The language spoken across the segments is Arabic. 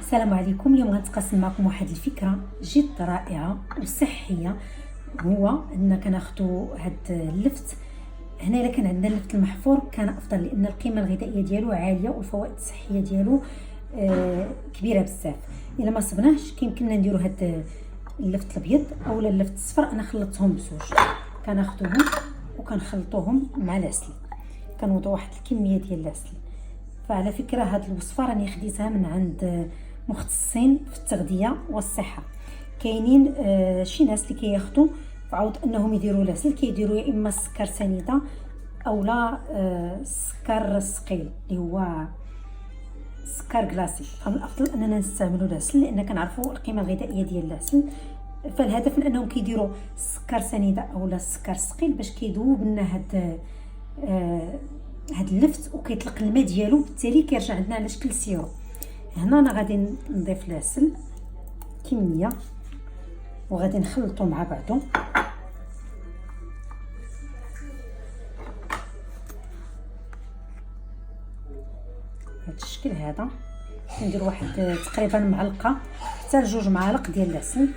السلام عليكم. اليوم غنتقاسم معكم واحد الفكره جد رائعه وصحيه، هو ان كناخذوا هاد اللفت. هنا الا كان عندنا اللفت المحفور كان افضل، لان القيمه الغذائيه ديالو عاليه والفوائد الصحيه ديالو كبيره بزاف. الا ما صبناش كيمكننا نديروا هاد اللفت الابيض اولا اللفت الصفر. انا خلطتهم بزوج، كناخذوهم وكنخلطوهم مع العسل، كنوضوا واحد الكميه ديال العسل. فعلى فكره هاد الوصفه راني خديتها من عند مختصين في التغذيه والصحه. كاينين شي ناس اللي كياخذوا فعوض انهم يديروا العسل كيديروا يا اما السكر سنيده اولا السكر الثقيل اللي هو سكر كلاصي. فمن الافضل اننا نستعملوا العسل لان كنعرفوا القيمه الغذائيه ديال العسل. فالهدف من انهم كيديروا السكر سنيده اولا السكر الثقيل باش كيذوب لنا هاد اللفت وكيطلق الماء ديالو، بالتالي كيرجع عندنا على شكل سيرو. هنا انا غادي نضيف العسل كميه وغادي نخلطو مع بعضو. هاد الشكل هذا ندير واحد تقريبا معلقه حتى لجوج معالق ديال العسل.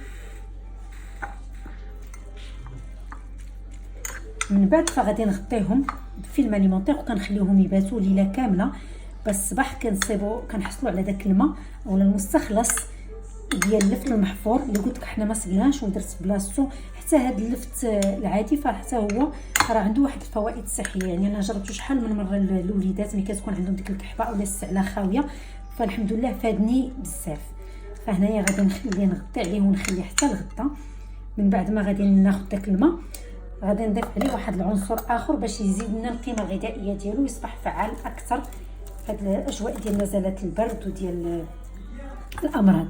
من بعد فغادي نغطيهم بفيلم اليمونطير وكنخليوهم يباتوا ليله كامله. بس الصباح كنصيبوا كنحصلوا على داك الماء اولا المستخلص ديال اللفت المحفور اللي قلت لك حنا ما صبناش ودرت بلاصتو. حتى هذا اللفت العادي فحتى هو راه عنده واحد الفوائد الصحيه. يعني انا جربته شحال من مره للوليدات ملي كتكون عندهم ديك الكحبه اولا السعله خاويه، فالحمد لله فادني بزاف. فهنايا غادي نغطي عليه ونخليه حتى الغدا. من بعد ما غادي ناخذ داك الماء غادي نضيف عليه واحد العنصر اخر باش يزيد لنا القيمه الغذائيه ديالو يصبح فعال اكثر في هاد الاجواء ديال نزلات البرد وديال الامراض.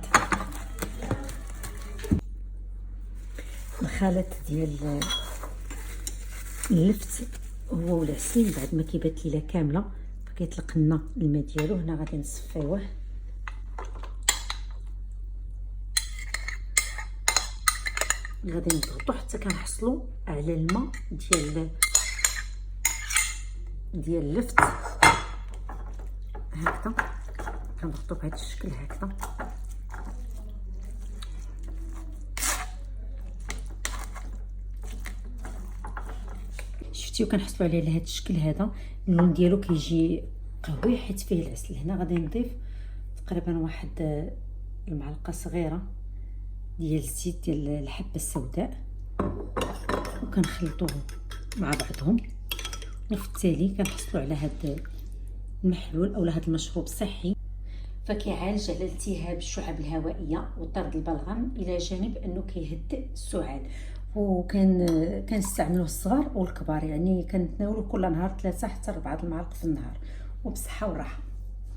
الخلط ديال اللفت هو والعسل بعد ما كيبات ليله كامله فكيطلق لنا الماء ديالو. هنا غادي نصفيوه غادي نضغطو حتى كنحصلوا على الماء ديال اللفت هكذا. كنضغطو بهذا الشكل هكذا. شفتيو كنحصلوا عليه على هذا الشكل هذا. اللون ديالو كيجي قهوي حيت فيه العسل. هنا غادي نضيف تقريبا واحد المعلقه صغيره ديال الزيت ديال الحبه السوداء وكنخلطوهم مع بعضهم. وفي التالي كنحصلوا على هذا المحلول اولا هذا المشروب الصحي، فكيعالج على التهاب الشعب الهوائيه وطرد البلغم الى جانب انه كيهدئ السعال. كنستعملوه الصغار والكبار، يعني كنتناولوه كل نهار 3 حتى 4 المعالق في النهار وبصحه وراحه.